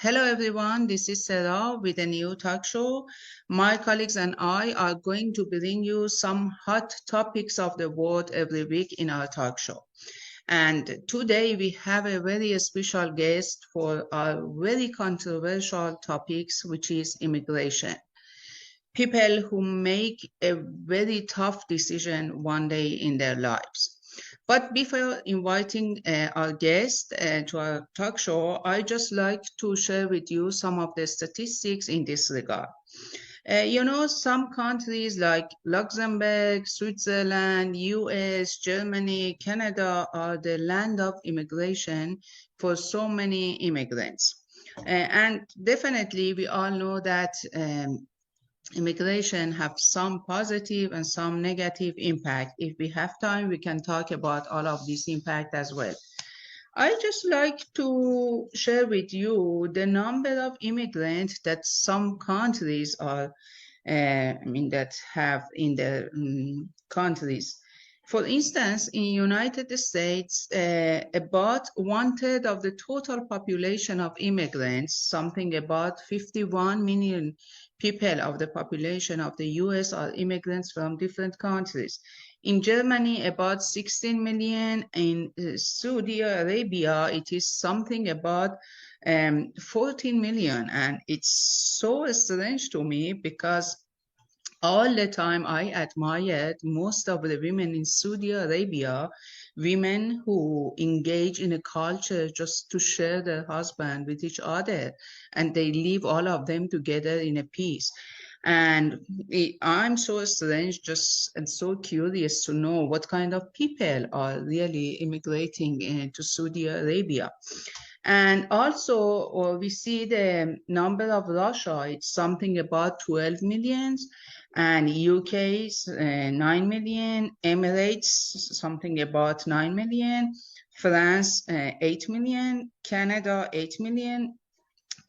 Hello everyone, this is Sara with a new talk show. My colleagues and I are going to bring you some hot topics of the world every week in our talk show. And today we have a very special guest for our very controversial topics, which is immigration. People who make a very tough decision one day in their lives. But before inviting our guest to our talk show, I just like to share with you some of the statistics in this regard. Some countries like Luxembourg, Switzerland, US, Germany, Canada are the land of immigration for so many immigrants. And definitely we all know that immigration have some positive and some negative impact. If we have time, we can talk about all of this impact as well. I just like to share with you the number of immigrants that some countries are, that have in their countries. For instance, in United States, about 1/3 of the total population of immigrants, something about 51 million people of the population of the US are immigrants from different countries. In Germany, about 16 million. In Saudi Arabia, it is something about 14 million. And it's so strange to me because all the time I admired most of the women in Saudi Arabia, women who engage in a culture just to share their husband with each other, and they live all of them together in a peace. And I'm so strange and so curious to know what kind of people are really immigrating to Saudi Arabia. And also we see the number of Russia, it's something about 12 million. And UK is 9 million, Emirates something about 9 million, France 8 million, Canada 8 million,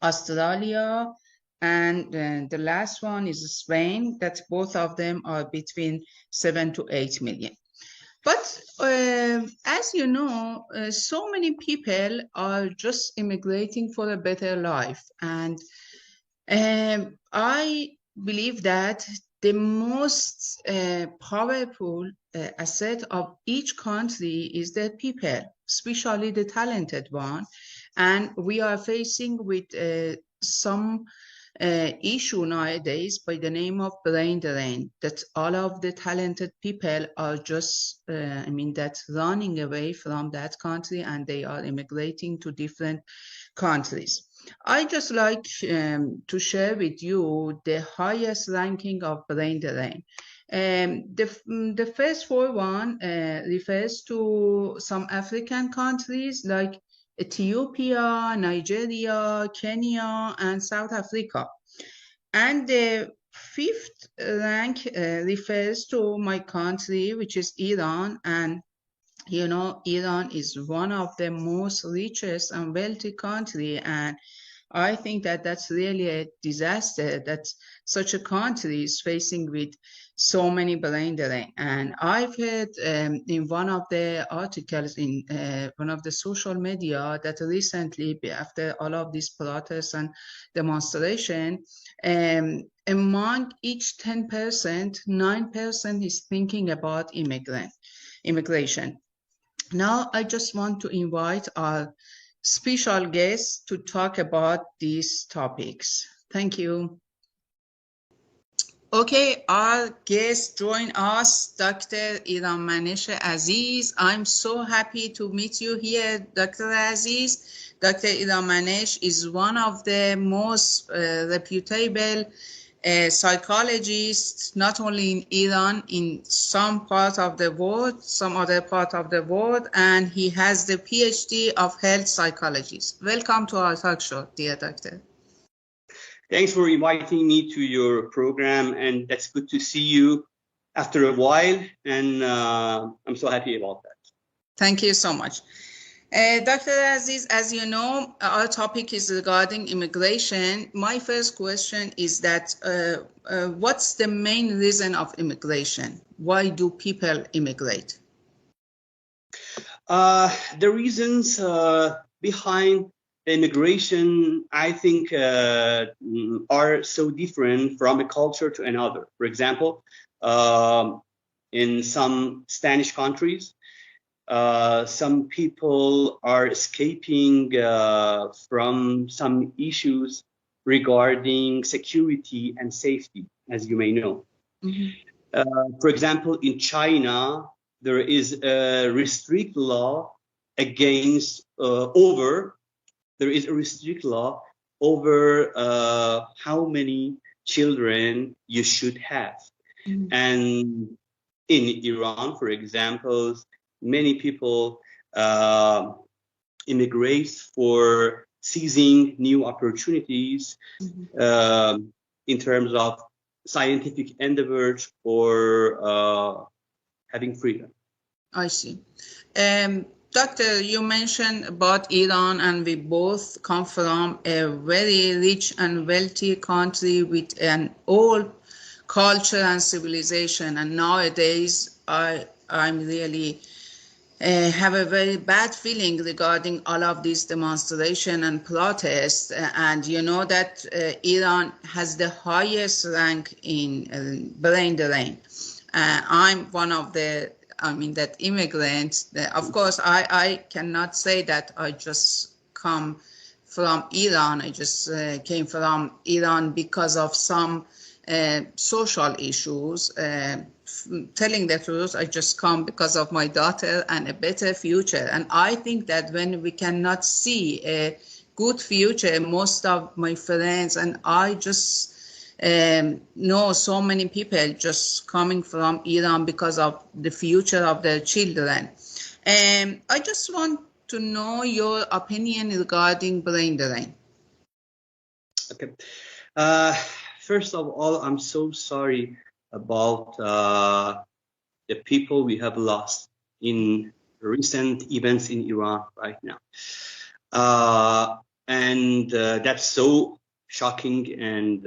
Australia, and the last one is Spain, that both of them are between 7 to 8 million. But as you know, so many people are just immigrating for a better life. And I believe that the most powerful asset of each country is their people, especially the talented one. And we are facing with some issue nowadays by the name of brain drain, that all of the talented people are just, running away from that country and they are immigrating to different countries. I just like to share with you the highest ranking of brain drain. The first one refers to some African countries like Ethiopia, Nigeria, Kenya, and South Africa. And the fifth rank refers to my country, which is Iran. And Iran is one of the most richest and wealthy country, and I think that that's really a disaster that such a country is facing with so many brain drain. And I've heard in one of the articles in one of the social media that recently, after all of these protests and demonstration, among each 10%, 9% is thinking about immigration. Now, I just want to invite our special guests to talk about these topics. Thank you. Okay, our guest join us, Dr. Manesh Aziz. I'm so happy to meet you here, Dr. Aziz. Dr. Manesh is one of the most reputable psychologists, not only in Iran, in some part of the world, some other part of the world, and he has the PhD of health psychologist. Welcome to our talk show, dear doctor. Thanks for inviting me to your program, and that's good to see you after a while, and I'm so happy about that. Thank you so much. Dr. Aziz, as you know, our topic is regarding immigration. My first question is that what's the main reason of immigration? Why do people immigrate? The reasons behind immigration, I think, are so different from a culture to another. For example, in some Spanish countries, some people are escaping from some issues regarding security and safety, as you may know. For example, in China, there is a restrict law against there is a restrict law over how many children you should have. And in Iran, for example, many people immigrate for seizing new opportunities in terms of scientific endeavors or having freedom. I see. Doctor, you mentioned about Iran, and we both come from a very rich and wealthy country with an old culture and civilization. And nowadays, I'm really have a very bad feeling regarding all of these demonstrations and protests. And you know that Iran has the highest rank in brain drain. I'm one of the that immigrants. Of course, I cannot say that I just come from Iran. I just came from Iran because of some social issues. Telling the truth, I just come because of my daughter and a better future. And I think that when we cannot see a good future, most of my friends and I just know so many people just coming from Iran because of the future of their children. I just want to know your opinion regarding brain drain. Okay. First of all, I'm so sorry about the people we have lost in recent events in Iran right now. And that's so shocking and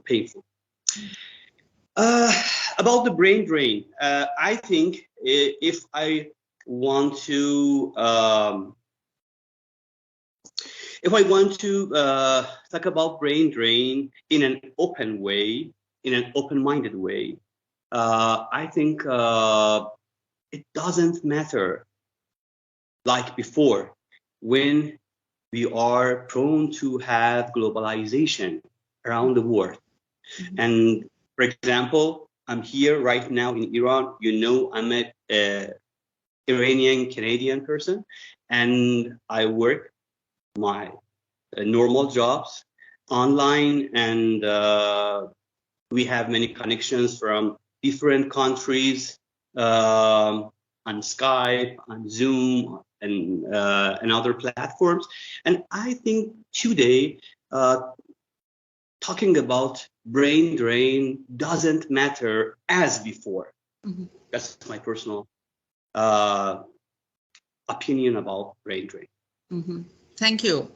painful. About the brain drain, I think if I want to talk about brain drain in an open way, in an open-minded way, I think it doesn't matter like before when we are prone to have globalization around the world. And for example, I'm here right now in Iran. You know, I'm a Iranian Canadian person, and I work my normal jobs online, and we have many connections from different countries on Skype, on Zoom, and other platforms. And I think today, talking about brain drain doesn't matter as before. That's my personal opinion about brain drain. Thank you.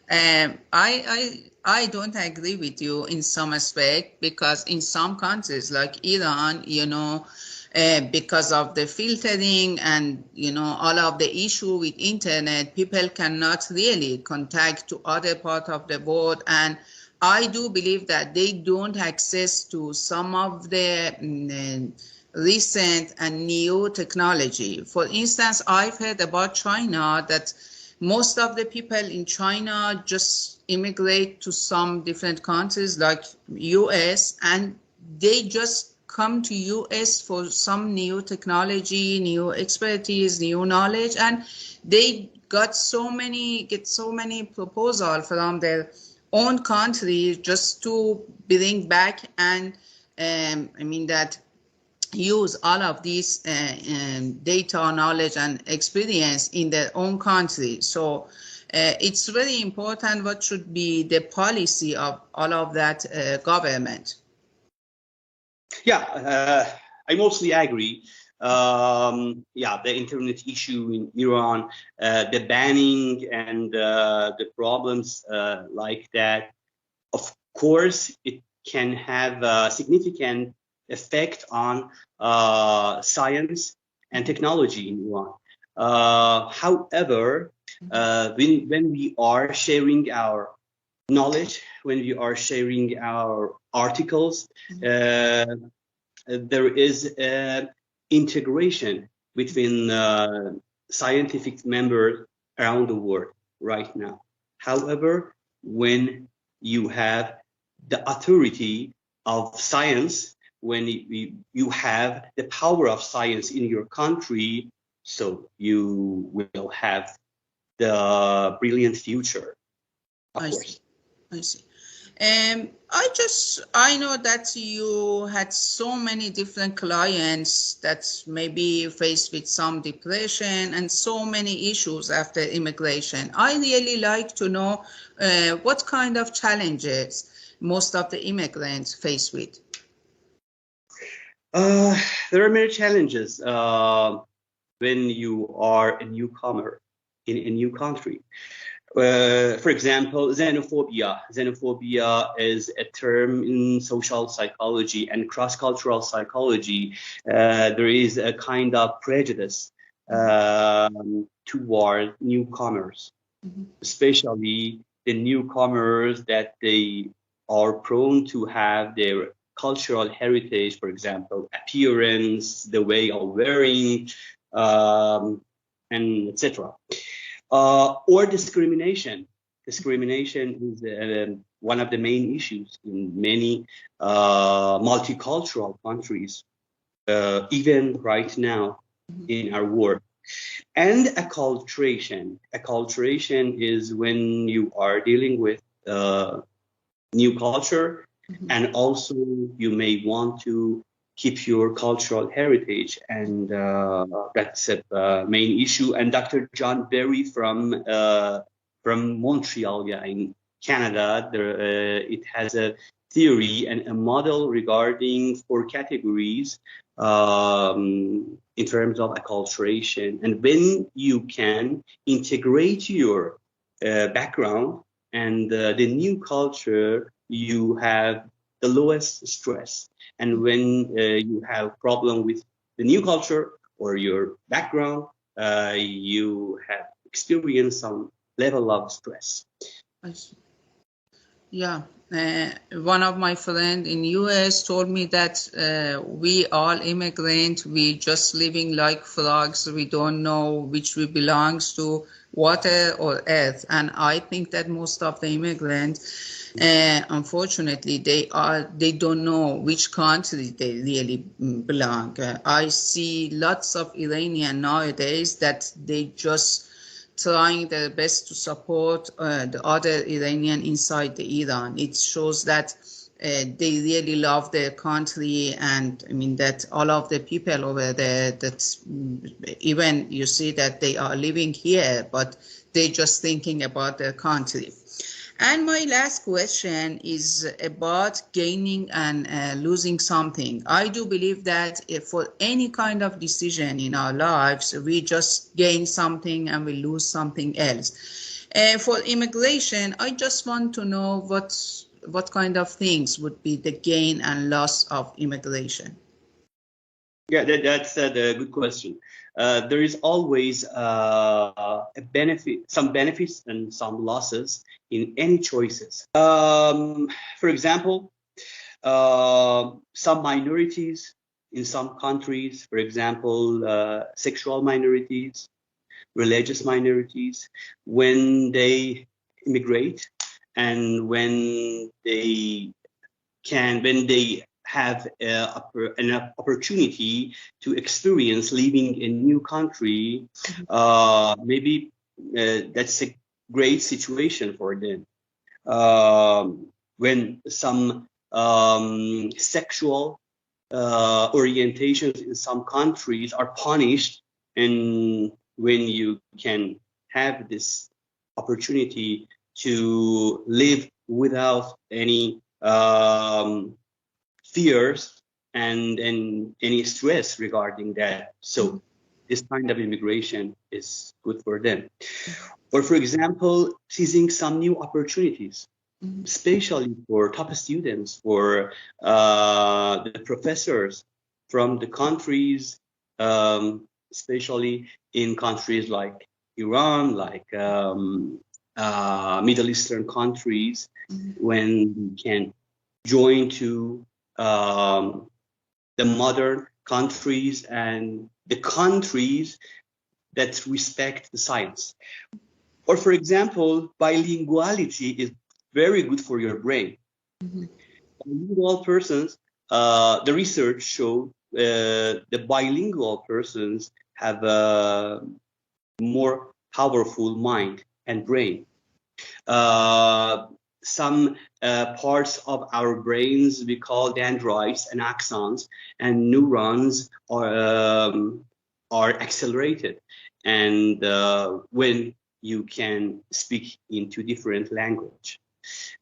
I don't agree with you in some aspect, because in some countries like Iran, you know, because of the filtering and, you know, all of the issue with internet, people cannot really contact to other part of the world. And I do believe that they don't access to some of the recent and new technology. For instance, I've heard about China that most of the people in China just immigrate to some different countries like US, and they just come to US for some new technology, new expertise, new knowledge, and they get so many proposals from their own country just to bring back and use all of these data, knowledge, and experience in their own country. So it's very important what should be the policy of all of that government. Yeah, I mostly agree. The internet issue in Iran, the banning and the problems like that, of course, it can have a significant effect on science and technology in Iran. However, When we are sharing our knowledge, when we are sharing our articles, there is integration between scientific members around the world right now. However, when you have the authority of science, when you have the power of science in your country, so you will have the brilliant future, of course. I see. I know that you had so many different clients that may be faced with some depression and so many issues after immigration. I really like to know what kind of challenges most of the immigrants face with. There are many challenges when you are a newcomer in a new country. For example, xenophobia. Xenophobia is a term in social psychology and cross-cultural psychology. There is a kind of prejudice toward newcomers, especially the newcomers that they are prone to have their cultural heritage, for example, appearance, the way of wearing, and etc. Or discrimination. Discrimination is one of the main issues in many multicultural countries, even right now in our world. And acculturation. Acculturation is when you are dealing with new culture, and also you may want to keep your cultural heritage, and that's a main issue. And Dr. John Berry from Montreal, in Canada, it has a theory and a model regarding 4 categories in terms of acculturation. And when you can integrate your background and the new culture, you have the lowest stress. And when you have problem with the new culture or your background, you have experienced some level of stress. I see. Yeah. One of my friends in US told me that we all immigrant, we just living like frogs. We don't know which we belongs to, water or earth. And I think that most of the immigrants, unfortunately, they don't know which country they really belong. I see lots of Iranian nowadays that they just trying their best to support the other Iranian inside the Iran. It shows that they really love their country, and I mean that all of the people over there, that even you see that they are living here, but they just thinking about their country. And my last question is about gaining and losing something. I do believe that if for any kind of decision in our lives, we just gain something and we lose something else. For immigration, I just want to know what kind of things would be the gain and loss of immigration. Yeah, that's a good question. There is always a benefit, some benefits and some losses in any choices. For example, some minorities in some countries, for example, sexual minorities, religious minorities, when they immigrate and when they have an opportunity to experience living in a new country, maybe that's a great situation for them. When some sexual orientations in some countries are punished, and when you can have this opportunity to live without any fears and any stress regarding that. So this kind of immigration is good for them. Or for example, seizing some new opportunities, especially for top students, for the professors from the countries, especially in countries like Iran, like Middle Eastern countries, when we can join to the modern countries and the countries that respect the science. Or for example, bilinguality is very good for your brain. Bilingual persons, the research showed the bilingual persons have a more powerful mind and brain. Some parts of our brains we call dendrites and axons, and neurons are accelerated. And when you can speak into different language,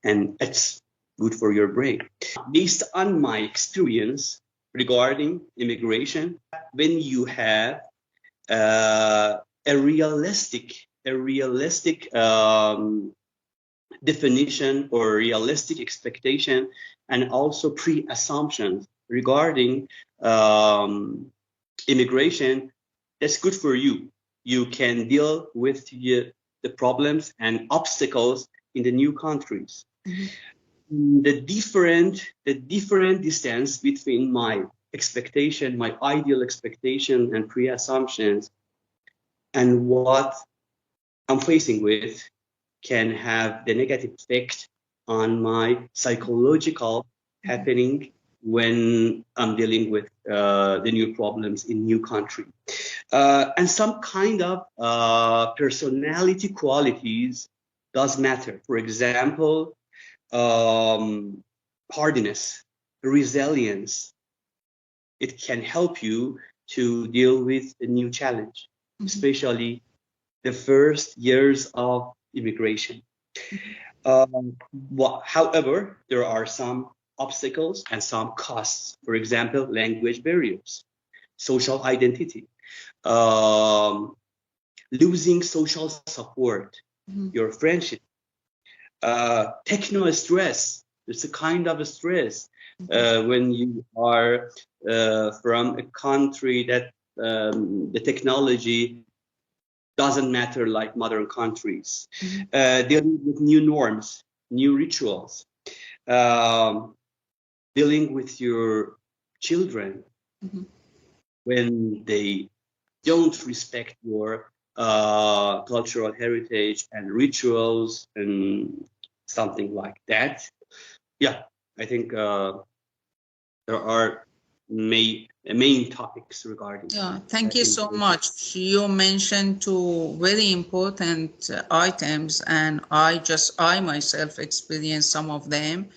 and it's good for your brain. Based on my experience regarding immigration, when you have a realistic definition or realistic expectation, and also pre-assumptions regarding immigration, that's good for you. You can deal with the problems and obstacles in the new countries. The different distance between my expectation, my ideal expectation and pre-assumptions, and what I'm facing with can have the negative effect on my psychological happening when I'm dealing with the new problems in new country. And some kind of personality qualities does matter. For example, hardiness, resilience. It can help you to deal with a new challenge, especially the first years of immigration. However, there are some obstacles and some costs. For example, language barriers, social identity, losing social support, your friendship, techno stress. It's a kind of a stress when you are from a country that the technology doesn't matter like modern countries. Dealing with new norms, new rituals, dealing with your children when they don't respect your cultural heritage and rituals and something like that. Yeah, I think there are main topics regarding. Yeah, thank you so much. You mentioned two very important items, and I myself experienced some of them.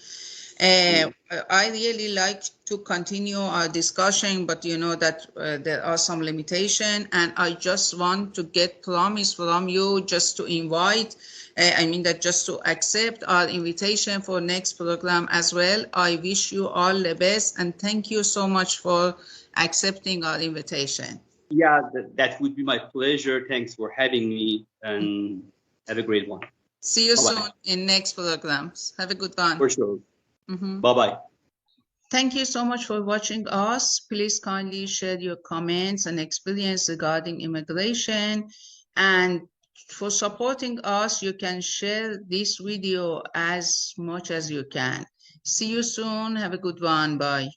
I really like to continue our discussion, but you know that there are some limitations, and I just want to get promise from you just to invite, just to accept our invitation for next program as well. I wish you all the best, and thank you so much for accepting our invitation. Yeah, that would be my pleasure. Thanks for having me, and have a great one. See you soon in next programs. Have a good one. For sure. Bye-bye. Thank you so much for watching us. Please kindly share your comments and experience regarding immigration. And for supporting us, you can share this video as much as you can. See you soon. Have a good one. Bye.